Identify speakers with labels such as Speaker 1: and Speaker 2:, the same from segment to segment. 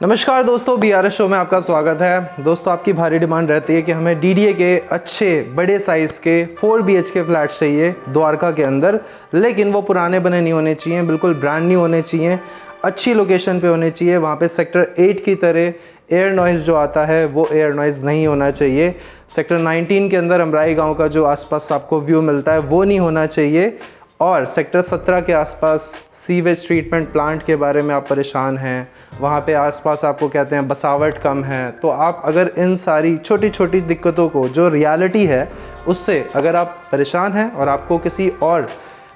Speaker 1: नमस्कार दोस्तों, BRS show में आपका स्वागत है। दोस्तों, आपकी भारी डिमांड रहती है कि हमें DDA के अच्छे बड़े साइज़ के 4 BHK फ्लैट चाहिए द्वारका के अंदर, लेकिन वो पुराने बने नहीं होने चाहिए, बिल्कुल ब्रांड न्यू होने चाहिए, अच्छी लोकेशन पे होने चाहिए। वहाँ पे सेक्टर 8 की तरह एयर नॉइज़ जो आता है वो एयर नॉइज़ नहीं होना चाहिए। सेक्टर 19 के अंदर अमराई गाँव का जो आसपास आपको व्यू मिलता है वो नहीं होना चाहिए। और सेक्टर 17 के आसपास सीवेज ट्रीटमेंट प्लांट के बारे में आप परेशान हैं, वहाँ पे आसपास आपको कहते हैं बसावट कम है, तो आप अगर इन सारी छोटी छोटी दिक्कतों को, जो रियलिटी है उससे अगर आप परेशान हैं और आपको किसी और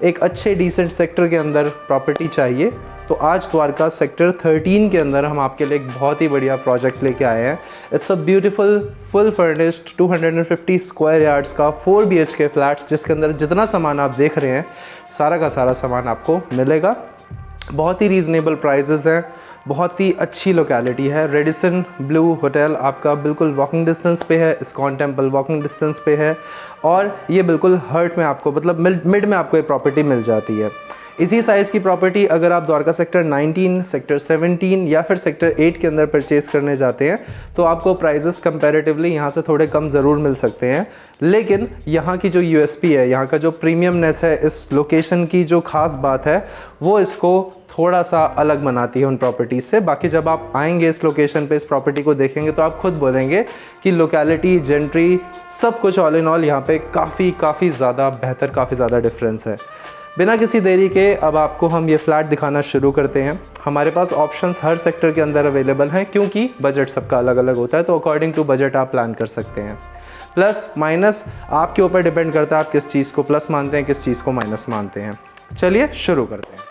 Speaker 1: एक अच्छे डिसेंट सेक्टर के अंदर प्रॉपर्टी चाहिए, तो आज द्वारका सेक्टर 13 के अंदर हम आपके लिए एक बहुत ही बढ़िया प्रोजेक्ट लेके आए हैं। It's a beautiful full furnished 250 square yards का 4 BHK फ्लैट्स, जिसके अंदर जितना सामान आप देख रहे हैं सारा का सारा सामान आपको मिलेगा। बहुत ही रीज़नेबल प्राइजेज़ हैं, बहुत ही अच्छी लोकेलिटी है। रेडिसन ब्लू होटल आपका बिल्कुल वॉकिंग डिस्टेंस पे है, इस्कॉन टेम्पल वॉकिंग डिस्टेंस पे है, और ये बिल्कुल हर्ट में आपको मतलब मिड में आपको ये प्रॉपर्टी मिल जाती है। इसी साइज़ की प्रॉपर्टी अगर आप द्वारका सेक्टर 19, सेक्टर 17 या फिर सेक्टर 8 के अंदर परचेज़ करने जाते हैं तो आपको प्राइजेस कंपैरेटिवली यहाँ से थोड़े कम ज़रूर मिल सकते हैं, लेकिन यहाँ की जो USP है, यहाँ का जो प्रीमियमनेस है, इस लोकेशन की जो ख़ास बात है वो इसको थोड़ा सा अलग बनाती है उन प्रॉपर्टीज़ से। बाकी जब आप आएंगे इस लोकेशन पे, इस प्रॉपर्टी को देखेंगे तो आप खुद बोलेंगे कि लोकेलिटी, जेंट्री, सब कुछ ऑल इन ऑल यहाँ पे काफ़ी ज़्यादा बेहतर, काफ़ी ज़्यादा डिफरेंस है। बिना किसी देरी के अब आपको हम ये फ्लैट दिखाना शुरू करते हैं। हमारे पास ऑप्शंस हर सेक्टर के अंदर अवेलेबल हैं, क्योंकि बजट सबका अलग अलग होता है, तो अकॉर्डिंग टू बजट आप प्लान कर सकते हैं। प्लस माइनस आपके ऊपर डिपेंड करता है आप किस चीज़ को प्लस मानते हैं, किस चीज़ को माइनस मानते हैं। चलिए शुरू करते हैं।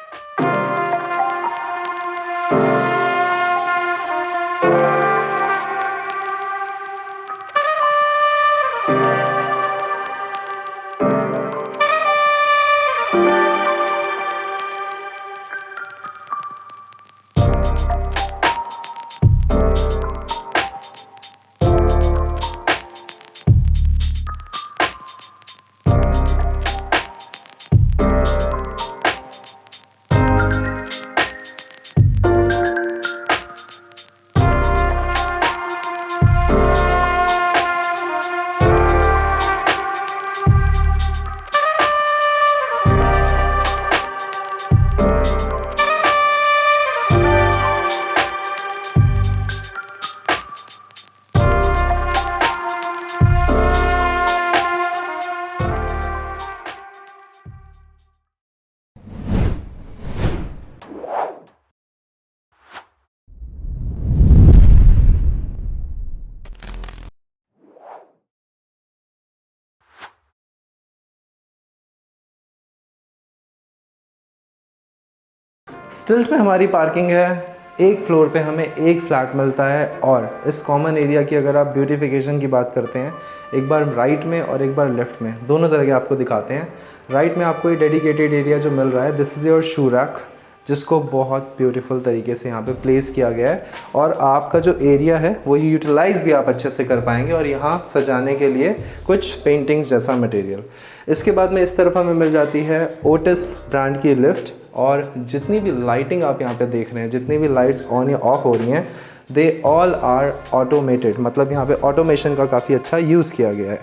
Speaker 1: स्टिल्ट में हमारी पार्किंग है, एक फ्लोर पे हमें एक फ्लैट मिलता है, और इस कॉमन एरिया की अगर आप ब्यूटिफिकेशन की बात करते हैं, एक बार राइट में और एक बार लेफ़्ट में, दोनों तरह के आपको दिखाते हैं। राइट में आपको ये डेडिकेटेड एरिया जो मिल रहा है, this is your shoe rack, जिसको बहुत ब्यूटीफुल तरीके से यहाँ पे प्लेस किया गया है, और आपका जो एरिया है वो यूटिलाइज़ भी आप अच्छे से कर पाएंगे, और यहाँ सजाने के लिए कुछ पेंटिंग जैसा मटेरियल। इसके बाद में इस तरफ हमें मिल जाती है ओटिस ब्रांड की लिफ्ट, और जितनी भी लाइटिंग आप यहाँ पे देख रहे हैं, जितनी भी लाइट्स ऑन या ऑफ हो रही हैं, दे ऑल आर ऑटोमेटेड, मतलब यहाँ पे ऑटोमेशन का काफ़ी अच्छा यूज़ किया गया है।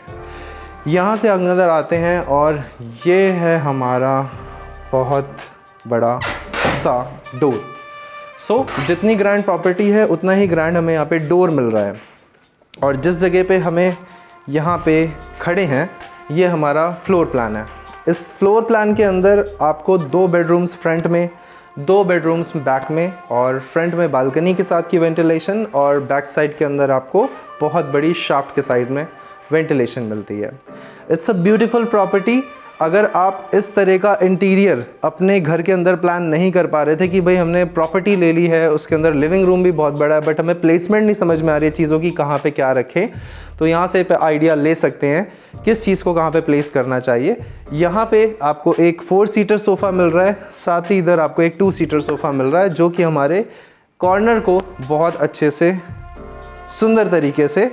Speaker 1: यहाँ से अंदर आते हैं और ये है हमारा बहुत बड़ा सा डोर। सो जितनी ग्रैंड प्रॉपर्टी है उतना ही ग्रैंड हमें यहाँ पे डोर मिल रहा है, और जिस जगह पे हमें यहाँ पे खड़े हैं ये हमारा फ्लोर प्लान है। इस फ्लोर प्लान के अंदर आपको 2 बेडरूम्स फ्रंट में, 2 बेडरूम्स बैक में, और फ्रंट में बालकनी के साथ की वेंटिलेशन, और बैक साइड के अंदर आपको बहुत बड़ी शाफ्ट के साइड में वेंटिलेशन मिलती है। It's a beautiful property. अगर आप इस तरह का इंटीरियर अपने घर के अंदर प्लान नहीं कर पा रहे थे कि भाई हमने प्रॉपर्टी ले ली है, उसके अंदर लिविंग रूम भी बहुत बड़ा है, बट हमें प्लेसमेंट नहीं समझ में आ रही है चीज़ों की, कहाँ पे क्या रखें, तो यहाँ से आइडिया ले सकते हैं किस चीज़ को कहाँ पे प्लेस करना चाहिए। यहाँ पे आपको एक 4 सीटर सोफ़ा मिल रहा है, साथ ही इधर आपको एक 2 सीटर सोफ़ा मिल रहा है, जो कि हमारे कॉर्नर को बहुत अच्छे से सुंदर तरीके से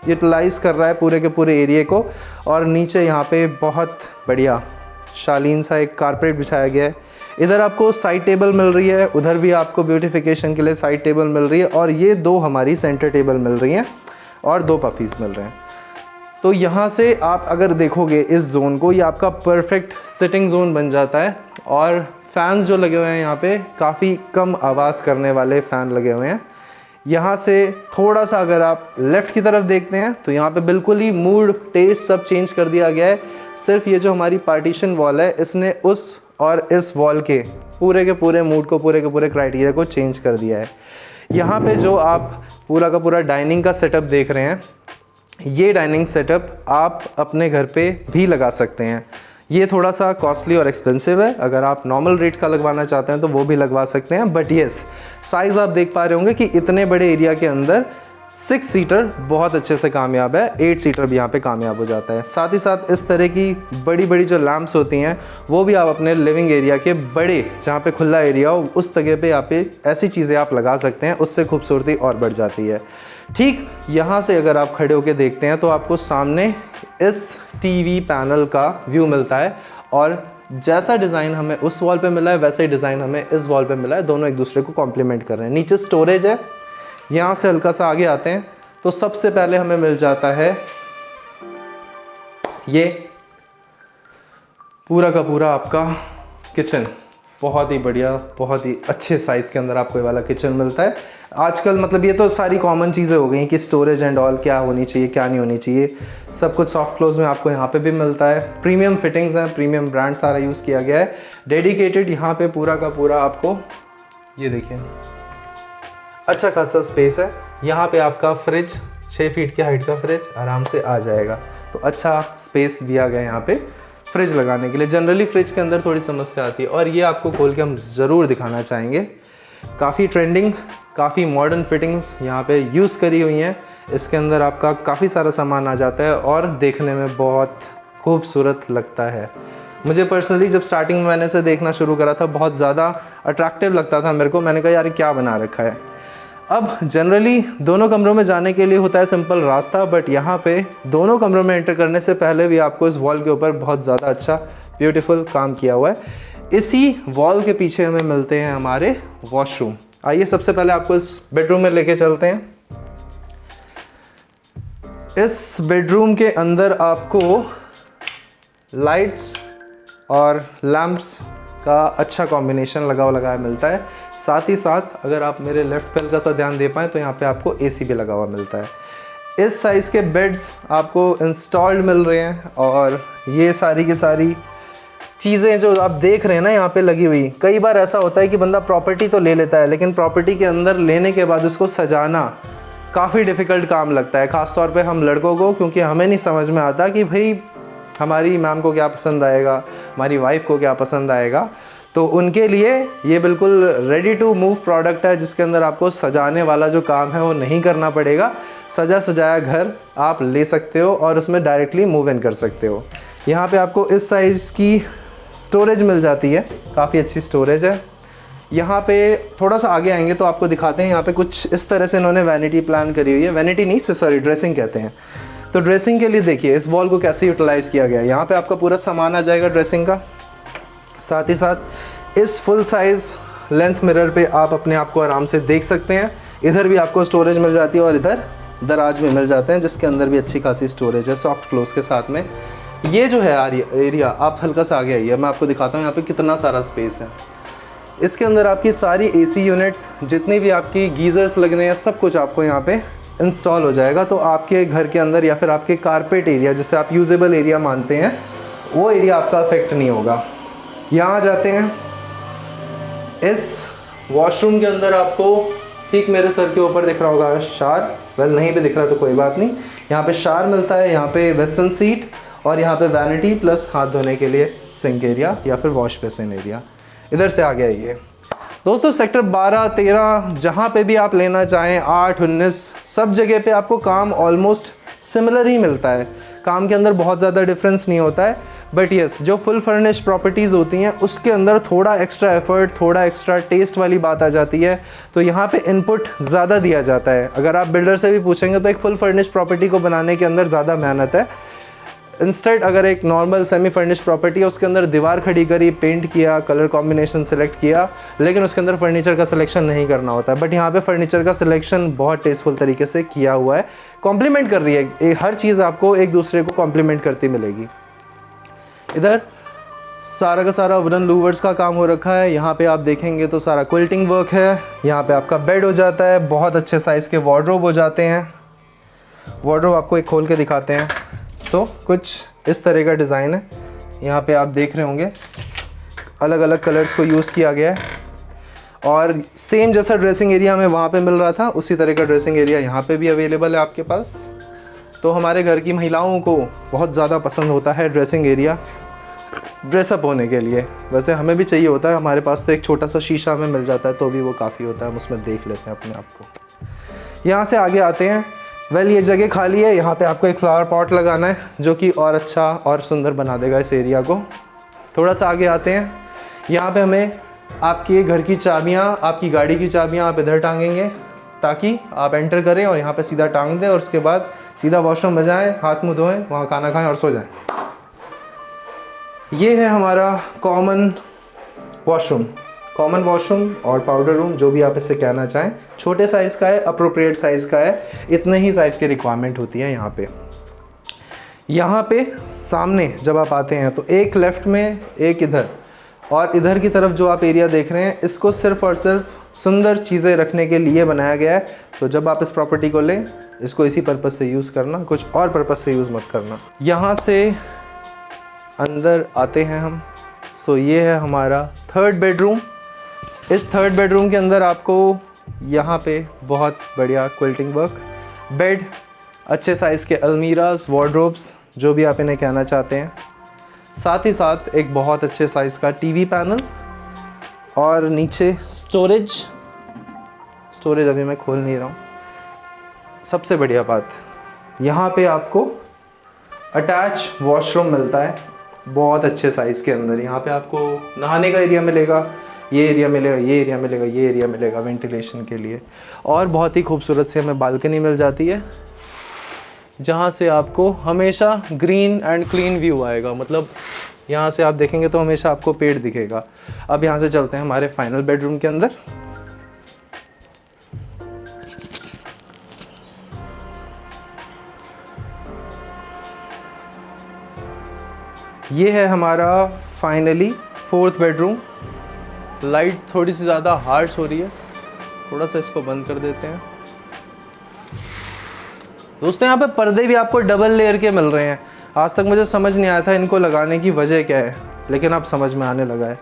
Speaker 1: यूटिलाइज़ कर रहा है पूरे के पूरे एरिया को। और नीचे यहाँ पे बहुत बढ़िया शालीन सा एक कारपेट बिछाया गया है। इधर आपको साइड टेबल मिल रही है, उधर भी आपको ब्यूटिफिकेशन के लिए साइड टेबल मिल रही है, और ये 2 हमारी सेंटर टेबल मिल रही हैं और 2 पफीज़ मिल रहे हैं। तो यहाँ से आप अगर देखोगे इस जोन को, ये आपका परफेक्ट सिटिंग जोन बन जाता है। और फैंस जो लगे हुए हैं यहाँ पे, काफ़ी कम आवाज़ करने वाले फ़ैन लगे हुए हैं। यहाँ से थोड़ा सा अगर आप लेफ़्ट की तरफ देखते हैं तो यहाँ पे बिल्कुल ही मूड टेस्ट सब चेंज कर दिया गया है। सिर्फ ये जो हमारी पार्टीशन वॉल है, इसने उस और इस वॉल के पूरे मूड को, पूरे के पूरे क्राइटेरिया को चेंज कर दिया है। यहाँ पे जो आप पूरा का पूरा डाइनिंग का सेटअप देख रहे हैं, ये डाइनिंग सेटअप आप अपने घर पे भी लगा सकते हैं। ये थोड़ा सा कॉस्टली और एक्सपेंसिव है, अगर आप नॉर्मल रेट का लगवाना चाहते हैं तो वो भी लगवा सकते हैं। बट येस, साइज़ आप देख पा रहे होंगे कि इतने बड़े एरिया के अंदर 6 सीटर बहुत अच्छे से कामयाब है, 8 सीटर भी यहाँ पे कामयाब हो जाता है। साथ ही साथ इस तरह की बड़ी बड़ी जो लैंप्स होती हैं, वो भी आप अपने लिविंग एरिया के बड़े, जहाँ पे खुला एरिया हो, उस जगह पे यहाँ पे ऐसी चीज़ें आप लगा सकते हैं, उससे खूबसूरती और बढ़ जाती है। ठीक यहाँ से अगर आप खड़े होकर देखते हैं तो आपको सामने इस टीवी पैनल का व्यू मिलता है, और जैसा डिज़ाइन हमें उस वॉल पे मिला है वैसा ही डिज़ाइन हमें इस वॉल पे मिला है। दोनों एक दूसरे को कॉम्प्लीमेंट कर रहे हैं। नीचे स्टोरेज है, यहाँ से हल्का सा आगे आते हैं तो सबसे पहले हमें मिल जाता है ये पूरा का पूरा आपका किचन। बहुत ही बढ़िया, बहुत ही अच्छे साइज़ के अंदर आपको ये वाला किचन मिलता है। आजकल मतलब ये तो सारी कॉमन चीज़ें हो गई कि स्टोरेज एंड ऑल क्या होनी चाहिए, क्या नहीं होनी चाहिए, सब कुछ सॉफ्ट क्लोज में आपको यहाँ पे भी मिलता है। प्रीमियम फिटिंग्स हैं, प्रीमियम ब्रांड सारा यूज़ किया गया है। डेडिकेटेड यहाँ पे पूरा का पूरा आपको ये देखिए अच्छा खासा स्पेस है। यहाँ पे आपका फ्रिज 6 फीट की हाइट का फ्रिज आराम से आ जाएगा, तो अच्छा स्पेस दिया गया यहाँ पे फ्रिज लगाने के लिए। जनरली फ्रिज के अंदर थोड़ी समस्या आती है, और ये आपको खोल के हम ज़रूर दिखाना चाहेंगे। काफ़ी ट्रेंडिंग, काफ़ी मॉडर्न फिटिंग्स यहाँ पे यूज़ करी हुई हैं। इसके अंदर आपका काफ़ी सारा सामान आ जाता है और देखने में बहुत खूबसूरत लगता है। मुझे पर्सनली जब स्टार्टिंग में मैंने इसे देखना शुरू करा था, बहुत ज़्यादा अट्रैक्टिव लगता था मेरे को। मैंने कहा यार क्या बना रखा है। अब जनरली दोनों कमरों में जाने के लिए होता है सिंपल रास्ता, बट यहाँ पे दोनों कमरों में एंटर करने से पहले भी आपको इस वॉल के ऊपर बहुत ज़्यादा अच्छा ब्यूटीफुल काम किया हुआ है। इसी वॉल के पीछे हमें मिलते हैं हमारे वॉशरूम। आइए सबसे पहले आपको इस बेडरूम में लेके चलते हैं। इस बेडरूम के अंदर आपको लाइट्स और लैंप्स का अच्छा कॉम्बिनेशन लगाया मिलता है। साथ ही साथ अगर आप मेरे लेफ़्ट पे हल्का सा ध्यान दे पाएँ तो यहाँ पे आपको एसी भी लगा हुआ मिलता है। इस साइज़ के बेड्स आपको इंस्टॉल्ड मिल रहे हैं, और ये सारी की सारी चीज़ें जो आप देख रहे हैं ना यहाँ पे लगी हुई। कई बार ऐसा होता है कि बंदा प्रॉपर्टी तो ले लेता है, लेकिन प्रॉपर्टी के अंदर लेने के बाद उसको सजाना काफ़ी डिफ़िकल्ट काम लगता है, ख़ास तौर पे हम लड़कों को, क्योंकि हमें नहीं समझ में आता कि भाई हमारी मैम को क्या पसंद आएगा, हमारी वाइफ को क्या पसंद आएगा। तो उनके लिए ये बिल्कुल रेडी टू मूव प्रोडक्ट है, जिसके अंदर आपको सजाने वाला जो काम है वो नहीं करना पड़ेगा। सजा सजाया घर आप ले सकते हो और उसमें डायरेक्टली मूव इन कर सकते हो। यहाँ पे आपको इस साइज़ की स्टोरेज मिल जाती है, काफ़ी अच्छी स्टोरेज है। यहाँ पे थोड़ा सा आगे आएंगे तो आपको दिखाते हैं, यहाँ पे कुछ इस तरह से इन्होंने वैनिटी प्लान करी हुई है। वैनिटी नहीं, सॉरी ड्रेसिंग कहते हैं। तो ड्रेसिंग के लिए देखिए इस वॉल को कैसे यूटिलाइज़ किया गया है। यहाँ पे आपका पूरा सामान आ जाएगा ड्रेसिंग का। साथ ही साथ इस फुल साइज़ लेंथ मिरर पे आप अपने आप को आराम से देख सकते हैं। इधर भी आपको स्टोरेज मिल जाती है और इधर दराज में मिल जाते हैं, जिसके अंदर भी अच्छी खासी स्टोरेज है सॉफ्ट क्लोज के साथ में। ये जो है एरिया, आप हल्का सा आगे आइए, मैं आपको दिखाता हूँ यहाँ पे कितना सारा स्पेस है। इसके अंदर आपकी सारी एसी यूनिट्स, जितनी भी आपकी गीज़र्स लगने हैं, सब कुछ आपको यहाँ पे इंस्टॉल हो जाएगा। तो आपके घर के अंदर या फिर आपके कारपेट एरिया, जिसे आप यूजेबल एरिया मानते हैं, वो एरिया आपका अफेक्ट नहीं होगा। यहाँ जाते हैं, इस वॉशरूम के अंदर आपको ठीक मेरे सर के ऊपर दिख रहा होगा शार, वेल नहीं भी दिख रहा तो कोई बात नहीं। यहाँ पे शार मिलता है, यहाँ पे वेस्टर्न सीट, और यहाँ पे वैनिटी प्लस हाथ धोने के लिए सिंक एरिया या फिर वॉश बेसिन एरिया। इधर से आ गया ये दोस्तों सेक्टर 12, 13 जहाँ पे भी आप लेना चाहें, 8, 19 सब जगह पे आपको काम ऑलमोस्ट सिमिलर ही मिलता है। काम के अंदर बहुत ज़्यादा डिफरेंस नहीं होता है। बट यस, जो फुल फर्निश प्रॉपर्टीज़ होती हैं उसके अंदर थोड़ा एक्स्ट्रा एफर्ट, थोड़ा एक्स्ट्रा टेस्ट वाली बात आ जाती है। तो यहाँ पे इनपुट ज़्यादा दिया जाता है। अगर आप बिल्डर से भी पूछेंगे तो एक फुल फर्निश प्रॉपर्टी को बनाने के अंदर ज़्यादा मेहनत है। इंस्टेड अगर एक नॉर्मल सेमी फर्निश प्रॉपर्टी है, उसके अंदर दीवार खड़ी करी, पेंट किया, कलर कॉम्बिनेशन सेलेक्ट किया, लेकिन उसके अंदर फर्नीचर का सिलेक्शन नहीं करना होता है। बट यहाँ पे फर्नीचर का सिलेक्शन बहुत टेस्टफुल तरीके से किया हुआ है, कॉम्प्लीमेंट कर रही है, हर चीज़ आपको एक दूसरे को कॉम्प्लीमेंट करती मिलेगी। इधर सारा का सारा वुडन लूवर्स का काम हो रखा है। यहाँ पे आप देखेंगे तो सारा क्विल्टिंग वर्क है। यहाँ पे आपका बेड हो जाता है, बहुत अच्छे साइज़ के वार्डरोब हो जाते हैं। वार्डरोब आपको एक खोल के दिखाते हैं। कुछ इस तरह का डिज़ाइन है। यहाँ पे आप देख रहे होंगे अलग अलग कलर्स को यूज़ किया गया है, और सेम जैसा ड्रेसिंग एरिया हमें वहाँ पे मिल रहा था, उसी तरह का ड्रेसिंग एरिया यहाँ पे भी अवेलेबल है आपके पास। तो हमारे घर की महिलाओं को बहुत ज़्यादा पसंद होता है ड्रेसिंग एरिया ड्रेसअप होने के लिए। वैसे हमें भी चाहिए होता है, हमारे पास तो एक छोटा सा शीशा हमें मिल जाता है तो भी वो काफ़ी होता है, हम उसमें देख लेते हैं अपने आप को। यहाँ से आगे आते हैं। ये जगह खाली है, यहाँ पे आपको एक फ्लावर पॉट लगाना है जो कि और अच्छा और सुंदर बना देगा इस एरिया को। थोड़ा सा आगे आते हैं। यहाँ पे हमें आपके घर की चाबियाँ, आपकी गाड़ी की चाबियाँ आप इधर टांगेंगे ताकि आप एंटर करें और यहाँ पे सीधा टांग दें, और उसके बाद सीधा वॉशरूम में जाएँ, हाथ मुँह धोएँ, वहाँ खाना खाएँ और सो जाएँ। ये है हमारा कॉमन वॉशरूम और पाउडर रूम, जो भी आप इससे कहना चाहें। छोटे साइज़ का है, अप्रोप्रिएट साइज़ का है, इतने ही साइज़ की रिक्वायरमेंट होती है यहाँ पे। यहाँ पे सामने जब आप आते हैं तो एक लेफ़्ट में, एक इधर, और इधर की तरफ जो आप एरिया देख रहे हैं, इसको सिर्फ़ और सिर्फ सुंदर चीज़ें रखने के लिए बनाया गया है। तो जब आप इस प्रॉपर्टी को लें, इसको इसी पर्पज़ से यूज़ करना, कुछ और पर्पज़ से यूज़ मत करना। यहाँ से अंदर आते हैं हम। ये है हमारा थर्ड बेडरूम। इस थर्ड बेडरूम के अंदर आपको यहाँ पे बहुत बढ़िया क्विल्टिंग वर्क, बेड, अच्छे साइज़ के अलमीराज, वार्डरोब्स, जो भी आप इन्हें कहना चाहते हैं, साथ ही साथ एक बहुत अच्छे साइज़ का टीवी पैनल, और नीचे स्टोरेज अभी मैं खोल नहीं रहा हूँ। सबसे बढ़िया बात, यहाँ पे आपको अटैच वॉशरूम मिलता है बहुत अच्छे साइज़ के अंदर। यहाँ पे आपको नहाने का एरिया मिलेगा, ये एरिया मिलेगा, ये एरिया मिलेगा, ये एरिया मिलेगा वेंटिलेशन के लिए, और बहुत ही खूबसूरत से हमें बालकनी मिल जाती है जहाँ से आपको हमेशा ग्रीन एंड क्लीन व्यू आएगा। मतलब यहाँ से आप देखेंगे तो हमेशा आपको पेड़ दिखेगा। अब यहाँ से चलते हैं हमारे फाइनल बेडरूम के अंदर। ये है हमारा फाइनली फोर्थ बेडरूम। लाइट थोड़ी सी ज़्यादा हार्श हो रही है, थोड़ा सा इसको बंद कर देते हैं। दोस्तों यहाँ पे पर्दे भी आपको डबल लेयर के मिल रहे हैं। आज तक मुझे समझ नहीं आया था इनको लगाने की वजह क्या है, लेकिन अब समझ में आने लगा है।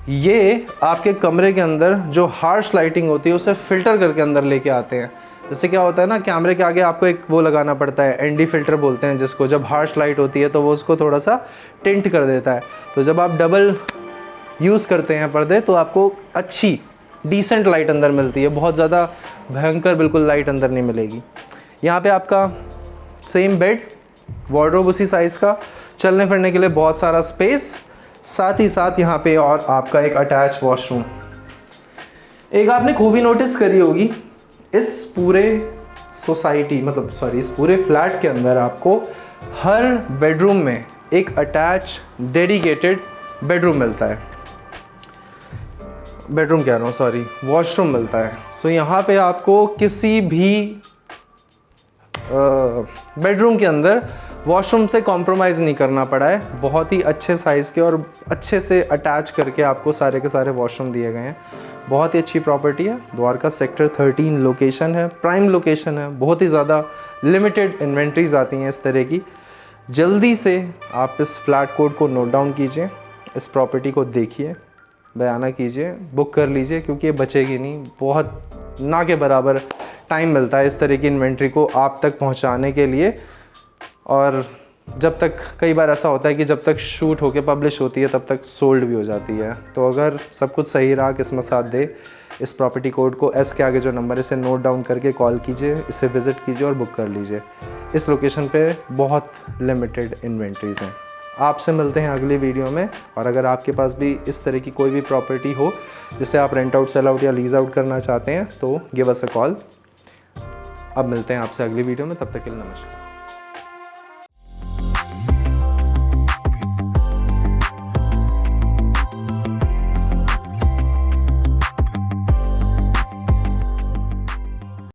Speaker 1: ये आपके कमरे के अंदर जो हार्श लाइटिंग होती है उसे फ़िल्टर करके अंदर लेके आते हैं। जैसे क्या होता है ना, कैमरे के आगे आपको एक वो लगाना पड़ता है, एनडी फिल्टर बोलते हैं जिसको। जब हार्श लाइट होती है तो वो उसको थोड़ा सा टिंट कर देता है। तो जब आप डबल यूज़ करते हैं पर्दे तो आपको अच्छी डिसेंट लाइट अंदर मिलती है, बहुत ज़्यादा भयंकर बिल्कुल लाइट अंदर नहीं मिलेगी। यहाँ पे आपका सेम बेड, वार्डरोब उसी साइज़ का, चलने फिरने के लिए बहुत सारा स्पेस, साथ ही साथ यहाँ पे और आपका एक अटैच वॉशरूम। एक आपने खूबी नोटिस करी होगी, इस पूरे इस पूरे फ्लैट के अंदर आपको हर बेडरूम में एक अटैच डेडिकेटेड बेडरूम मिलता है। वॉशरूम मिलता है। यहाँ पे आपको किसी भी बेडरूम के अंदर वॉशरूम से कॉम्प्रोमाइज़ नहीं करना पड़ा है। बहुत ही अच्छे साइज़ के और अच्छे से अटैच करके आपको सारे के सारे वॉशरूम दिए गए हैं। बहुत ही अच्छी प्रॉपर्टी है। द्वारका सेक्टर 13 लोकेशन है, प्राइम लोकेशन है। बहुत ही ज़्यादा लिमिटेड इन्वेंट्रीज आती हैं इस तरह की। जल्दी से आप इस फ्लैट कोड को नोट डाउन कीजिए, इस प्रॉपर्टी को देखिए, बयाना कीजिए, बुक कर लीजिए, क्योंकि ये बचेगी नहीं। बहुत ना के बराबर टाइम मिलता है इस तरह की इन्वेंट्री को आप तक पहुंचाने के लिए। और जब तक, कई बार ऐसा होता है कि जब तक शूट होके पब्लिश होती है तब तक सोल्ड भी हो जाती है। तो अगर सब कुछ सही रहा, किस्मत साथ दे, इस प्रॉपर्टी कोड को एस के आगे जो नंबर है इसे नोट डाउन करके कॉल कीजिए, इसे विज़िट कीजिए और बुक कर लीजिए। इस लोकेशन पे बहुत लिमिटेड इन्वेंट्रीज़ हैं। आपसे मिलते हैं अगली वीडियो में। और अगर आपके पास भी इस तरह की कोई भी प्रॉपर्टी हो जिसे आप रेंट आउट, सेल आउट या लीज आउट करना चाहते हैं तो गिव अस अ कॉल। अब मिलते हैं आपसे अगली वीडियो में, तब तक के लिए नमस्कार।